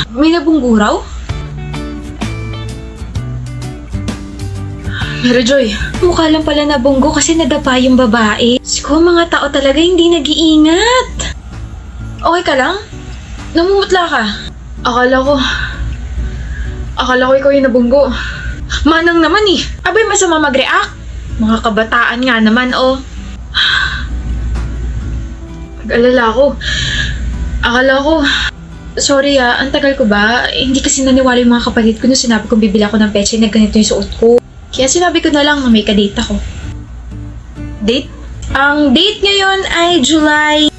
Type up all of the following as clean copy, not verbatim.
May nabunggo raw? Mary Joy, mukha lang pala nabunggo kasi nadapa yung babae. Siguro mga tao talaga hindi nag-iingat. Okay ka lang? Namumutla ka? Akala ko ikaw yung nabunggo. Manang naman eh. Abay masama mag-react. Mga kabataan nga naman oh. Pag-alala ko. Akala ko. Sorry ang tagal ko ba? Hindi kasi naniwala yung mga kapatid ko nung sinabi kong bibili ako ng peche na ganito yung suot ko. Kaya sinabi ko na lang na may kadate ako. Date? Ang date ngayon ay July.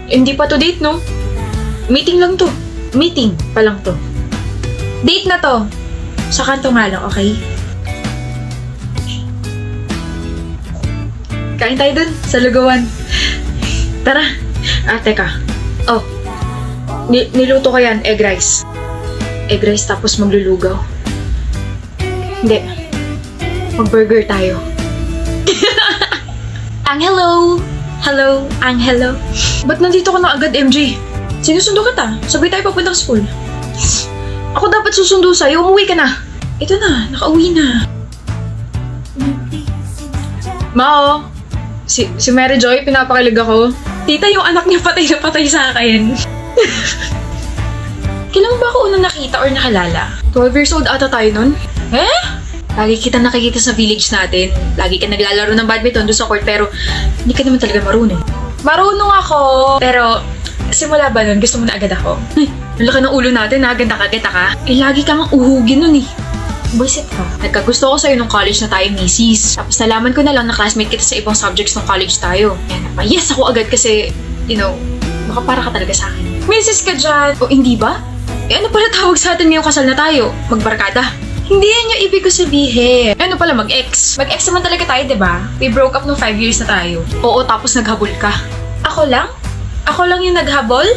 Hindi pa to date, no? Meeting lang to. Meeting pa lang to. Date na to. Sa kanto nga lang, okay? Kain tayo dun, sa lugawan. Tara. Teka. Oh. Niluto ko yan, egg rice. Egg rice tapos maglulugaw. Hindi. Mag-burger tayo. Angelo! Hello, Angelo. Ba't nandito ka na agad, MJ? Sinusundo kita. Sabay tayo papunta sa school. Ako dapat susundo sa'yo. Umuwi ka na. Ito na, nakauwi na. Mao, si Mary Joy, pinapakilig ako. Tita, yung anak niya patay na patay sa akin. Kailan ba ako unang nakita or nakilala? 12 years old ata tayo nun. Lagi kita nakikita sa village natin. Lagi ka naglalaro ng badminton doon sa court pero hindi ka naman talaga marunong. Marunong ako! Pero simula ba nun, gusto mo na agad ako? Ay, ang laki ng ulo natin ha, ganda ka. Lagi kang uhugin nun eh. Buisit ka. Nagkagusto ko sa'yo nung college na tayo misis. Tapos nalaman ko na lang na classmate kita sa ibang subjects nung college tayo. Kaya yes ako agad kasi, baka para ka talaga sa akin. Misis ka dyan! O hindi ba? Ano pala tawag sa atin ngayong kasal na tayo? Magbarkada? Hindi yan yung ibig ko sabihin. Ano pala, mag-ex? Mag-ex naman talaga tayo, diba? We broke up nung 5 years na tayo. Oo, tapos naghabol ka. Ako lang? Ako lang yung naghabol?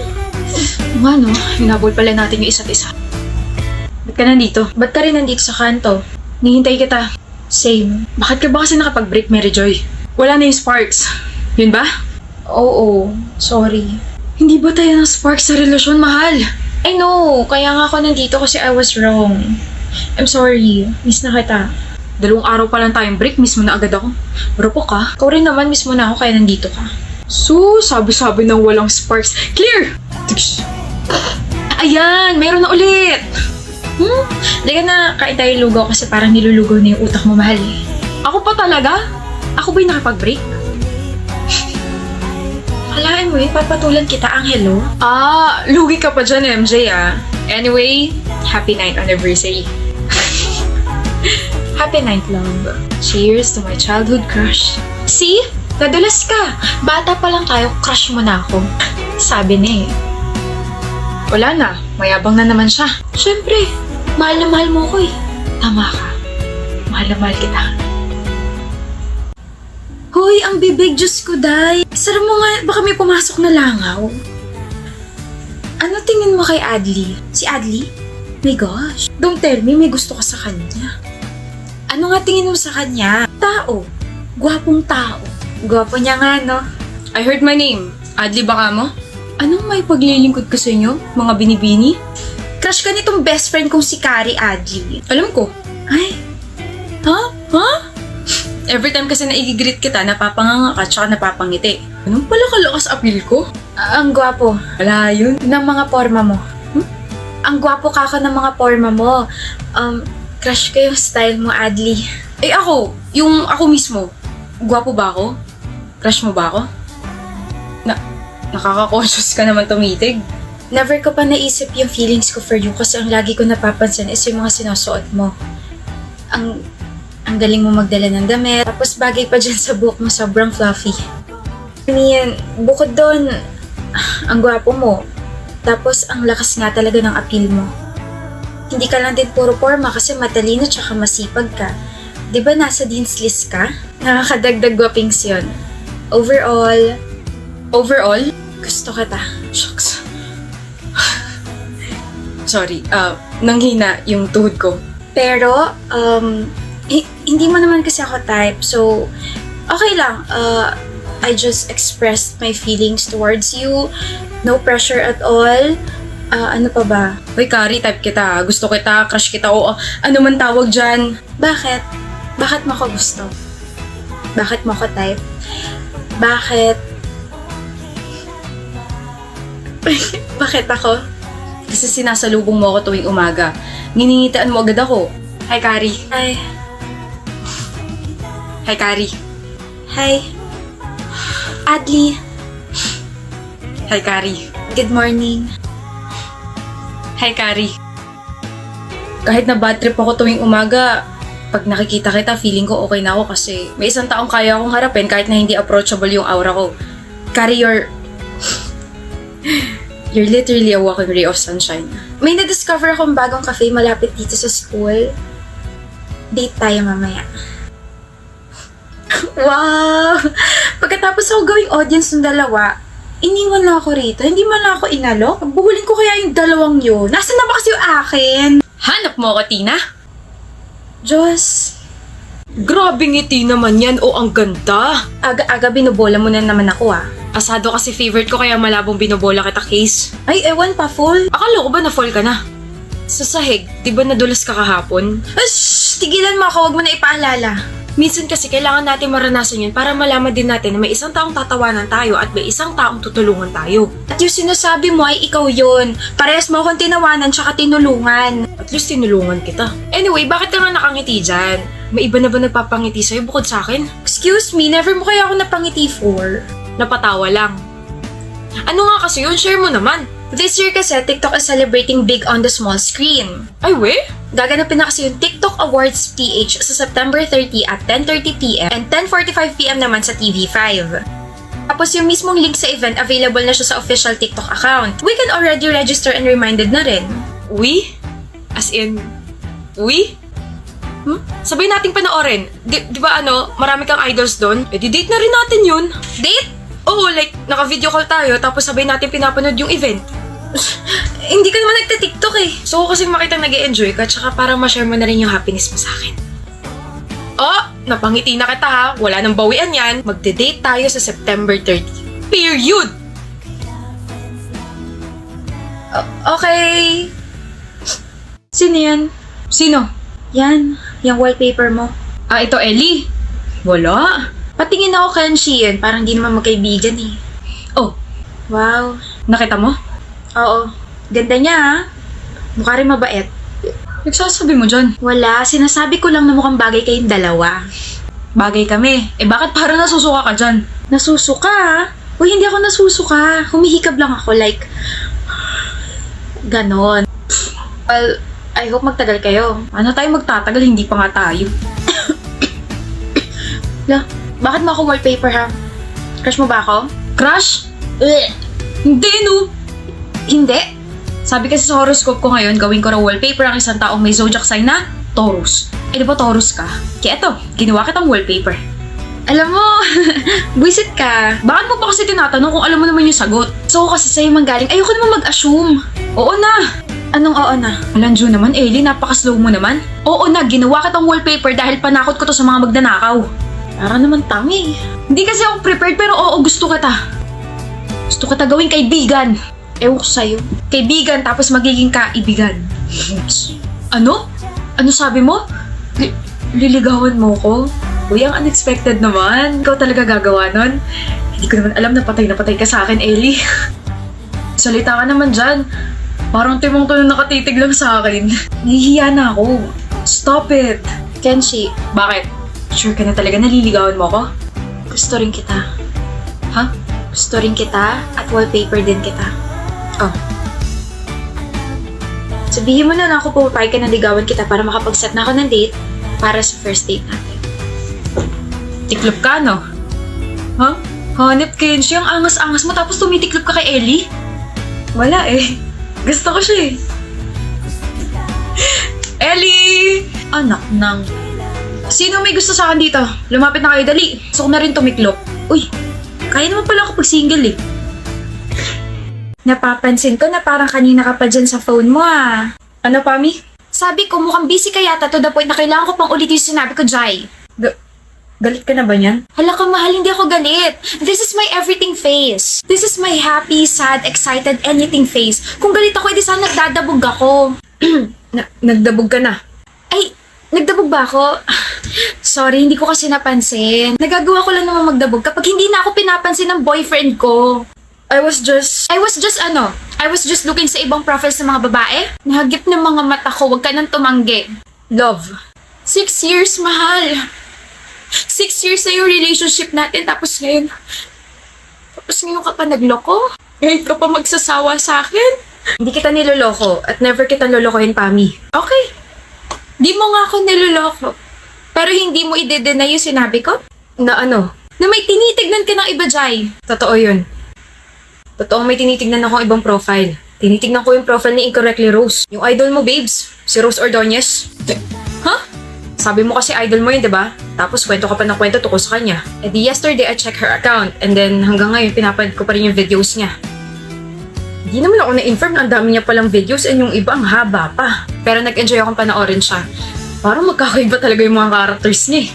Ano? Hinabol pala natin yung isa't isa. Ba't ka nandito? Ba't ka rin nandito sa kanto? Nihintay kita. Same. Bakit ka ba kasi nakapag-break, Mary Joy? Wala na yung sparks. Yun ba? Oo, sorry. Hindi ba tayo ng sparks sa relasyon, mahal? I know, kaya nga ako nandito kasi I was wrong. I'm sorry, miss na kita. 2 araw pa lang tayong break, miss mo na agad ako. Rupo ka. Ikaw rin naman, miss mo na ako kaya nandito ka. So, sabi-sabi ng walang sparks. Clear! Ayan, meron na ulit! Liga na, kain tayo lugaw kasi parang nilulugaw na yung utak mo, mahal eh. Ako pa talaga? Ako ba yung nakapag-break? Kalahin mo papatulan kita, Angelo. Lugi ka pa dyan, MJ Anyway, happy 9th anniversary. Happy 9th, love. Cheers to my childhood crush. See? Nadulas ka. Bata pa lang tayo, crush mo na ako. Sabi niya eh. Wala na, mayabang na naman siya. Siyempre, mahal na mahal mo ko eh. Tama ka. Mahal na mahal kita. Hoy, ang bibig, Diyos ko, day. Sara mo nga, baka may pumasok na langaw. Ano tingin mo kay Adli? Si Adli? My gosh. Don't tell me may gusto ka sa kanya. Ano nga tingin mo sa kanya? Tao. Gwapong tao. Gwapo niya nga, no? I heard my name. Adli baka mo? Anong may paglilingkod ko sa inyo, mga binibini? Crush ka nitong best friend kong si Kari Adli. Alam ko. Ay. Ha? Every time kasi naigigreet kita, napapanganga ka tsaka napapangiti. Anong pala kalakas appeal ko? Ang gwapo. Wala yun. Ng mga forma mo. Ang gwapo ka ng mga forma mo. Crush ko yung style mo, Adli. Ako. Yung ako mismo. Gwapo ba ako? Crush mo ba ako? Nakaka-conscious ka naman tumitig. Never ko pa naisip yung feelings ko for you kasi ang lagi ko napapansin is yung mga sinusuot mo. Ang galing mo magdala ng damit. Tapos bagay pa dyan sa buhok mo, sobrang fluffy. I mean, bukod doon, ang gwapo mo. Tapos ang lakas nga talaga ng appeal mo. Hindi ka lang din puro forma kasi matalino tsaka masipag ka. Diba nasa dean's list ka? Nakakadagdag gwapings yun. Overall, gusto kita. Shucks. Sorry, nanghina yung tuhod ko. Pero, hindi mo naman kasi ako type, so okay lang. I just expressed my feelings towards you. No pressure at all. Ano pa ba? Hoy, Kari, type kita. Gusto kita, crush kita, o ano man tawag dyan. Bakit? Bakit mo ko gusto? Bakit mo ko type? Bakit? Bakit ako? Kasi sinasalubong mo ako tuwing umaga. Niningitaan mo agad ako. Hi, Kari. Hi. Hi, Kari. Hi. Adli. Hi, Kari. Good morning. Hi, Kari. Kahit na bad trip ako tuwing umaga, pag nakikita kita, feeling ko okay na ako kasi may isang taong kaya akong harapin kahit na hindi approachable yung aura ko. Kari, you're literally a walking ray of sunshine. May na-discover akong bagong cafe malapit dito sa school. Date tayo mamaya. Wow! Pagkatapos ako gawing audience ng dalawa, iniwan na ako rito. Hindi man lang ako inalok. Buhulin ko kaya yung dalawang yun. Nasaan na ba kasi yung akin? Hanap mo ako, Tina? Diyos. Grabe ngiti naman yan, o ang ganda. Aga-aga binubola mo na naman ako Asado kasi favorite ko kaya malabong binobola kita, Case. Ay, ewan pa, full. Akala ko ba na-fall ka na? Sa sahig, di ba nadulas ka kahapon? Shhh! Tigilan mo ako, huwag mo na ipaalala. Minsan kasi kailangan natin maranasan yun para malaman din natin na may isang taong tatawanan tayo at may isang taong tutulungan tayo. At yung sinasabi mo ay ikaw yun. Parehas mo akong tinawanan tsaka tinulungan. At least tinulungan kita. Anyway, bakit ka nga nakangiti dyan? May iba na ba nagpapangiti sa'yo bukod sa akin? Excuse me, never mo kaya ako napangiti for? Napatawa lang. Ano nga kasi yun? Share mo naman. This year kasi, TikTok is celebrating big on the small screen. Ay, we? Gaganapin na kasi yung TikTok Awards PH sa September 30 at 10:30pm and 10:45pm naman sa TV5. Tapos yung mismong link sa event, available na siya sa official TikTok account. We can already register and reminded na rin. We? As in, we? Sabay nating panoorin. Di ba marami kang idols doon? Di-date na rin natin yun. Date? Oo, like, naka-video call tayo tapos sabay natin pinapanood yung event. Hindi ka naman nagta-TikTok eh. So, kasi makitang nag-e-enjoy ka tsaka para ma-share mo na rin yung happiness mo sa akin. Oh, napangiti na kita ha. Wala nang bawian yan. Magde-date tayo sa September 30. Period! Okay. Sino yan? Sino? Yan, yung wallpaper mo. Ito Ellie. Wala. Patingin ako Kenshi yun, parang di naman magkaibigan eh. Oh, Wow. nakita mo? Oo. Ganda niya ha. Mukha rin mabait. Nagsasabi mo dyan. Wala, sinasabi ko lang na mukhang bagay kayong dalawa. Bagay kami. Bakit parang nasusuka ka dyan? Nasusuka ha? Uy, hindi ako nasusuka. Humihikab lang ako, like... Ganon. Well, I hope magtagal kayo. Ano tayo magtatagal? Hindi pa nga tayo. La, bakit mo ako wallpaper ha? Crush mo ba ako? Crush? Hindi no. Hindi. Sabi kasi sa horoscope ko ngayon, gawin ko raw wallpaper ang isang taong may zodiac sign na Taurus. Di ba Taurus ka? Kaya eto, ginawa kitang wallpaper. Alam mo, buisit ka. Bakit mo pa kasi tinatanong kung alam mo naman yung sagot? So kasi sa'yo manggaling, ayoko naman mag-assume. Oo na. Anong oo na? Alanjo naman, Ellie, napaka-slow mo naman. Oo na, ginawa kitang wallpaper dahil panakot ko to sa mga magnanakaw. Para naman tangi. Hindi kasi ako prepared pero oo, gusto kita. Gusto kita gawing kaibigan. Ewan ko sa'yo. Kaibigan tapos magiging kaibigan. Ano? Ano sabi mo? Liligawan mo ko? Uy, ang unexpected naman. Ikaw talaga gagawa nun? Hindi ko naman alam na patay ka sa akin, Ellie. Salita ka naman dyan. Parang timong to na nakatitig lang sa akin. Nahihiya na ako. Stop it. Kenshi, Bakit? Sure ka na talaga naliligawan mo ko? gusto rin kita. Ha? Gusto rin kita at wallpaper din kita. Oh. Sabihin mo na ako pumapayag ka na ligawan kita para makapag-set na ako ng date para sa first date natin. Tiklop ka, no? Ha? Hanep, Kenshi, ang angas-angas mo tapos tumitiklop ka kay Ellie? Wala eh. Gusto ko siya eh. Ellie! Anak ng... Sino may gusto sa akin dito? Lumapit na kayo, dali. Gusto ko na rin tumiklop. Uy, kaya naman pala ako pag single eh. Napapansin ko na parang kanina ka pa dyan sa phone mo ah. Ano, Pami? Sabi ko mukhang busy ka yata to the point na kailangan ko pang ulit yung sinabi ko, Jai. Galit ka na ba niyan? Hala ka, mahal, hindi ako galit. This is my everything face. This is my happy, sad, excited, anything face. Kung galit ako, edi sana nagdadabog ako. Nagdabog ka na? Ay, nagdabog ba ako? Sorry, hindi ko kasi napansin. Nagagawa ko lang naman magdabog kapag hindi na ako pinapansin ng boyfriend ko. I was just looking sa ibang profiles ng mga babae. Nahagip ng mga mata ko, wag ka nang tumanggi. Love. 6 years, mahal. 6 years na yung relationship natin, tapos ngayon ka pa nagloko? Ngayon ka pa magsasawa sa akin? Hindi kita niloloko at never kita lolokohin, Pami. Okay. Di mo nga ako niloloko. Pero hindi mo i-deny yung sinabi ko? Na ano? Na may tinitignan ka ng iba, Jai. Totoo yun. Totoo may tinitignan akong ibang profile. Tinitignan ko yung profile ni Incorrectly Rose. Yung idol mo, babes. Si Rose Ordonez. Huh? Sabi mo kasi idol mo yun, diba? Tapos kwento ka pa ng kwento tungkol sa kanya. Eh di yesterday I checked her account and then hanggang ngayon pinapanood ko pa rin yung videos niya. Hindi naman ako na-inform na ang dami niya palang videos and yung iba ang haba pa. Pero nag-enjoy akong panoorin siya. Parang magkakaiba talaga yung mga characters niya.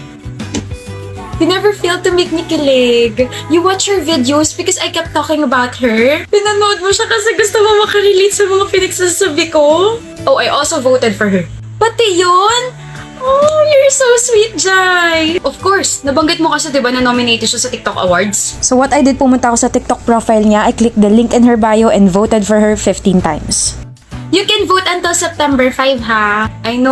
You never failed to make me kilig. You watch her videos because I kept talking about her. Pinanood mo siya kasi gusto mo makarelate sa mga pinagsasabi ko. Oh, I also voted for her. Pati yun? Oh, you're so sweet, Jai! Of course, nabanggit mo kasi diba na nominated siya sa TikTok Awards? So what I did, pumunta ako sa TikTok profile niya, I clicked the link in her bio and voted for her 15 times. You can vote until September 5, ha? I know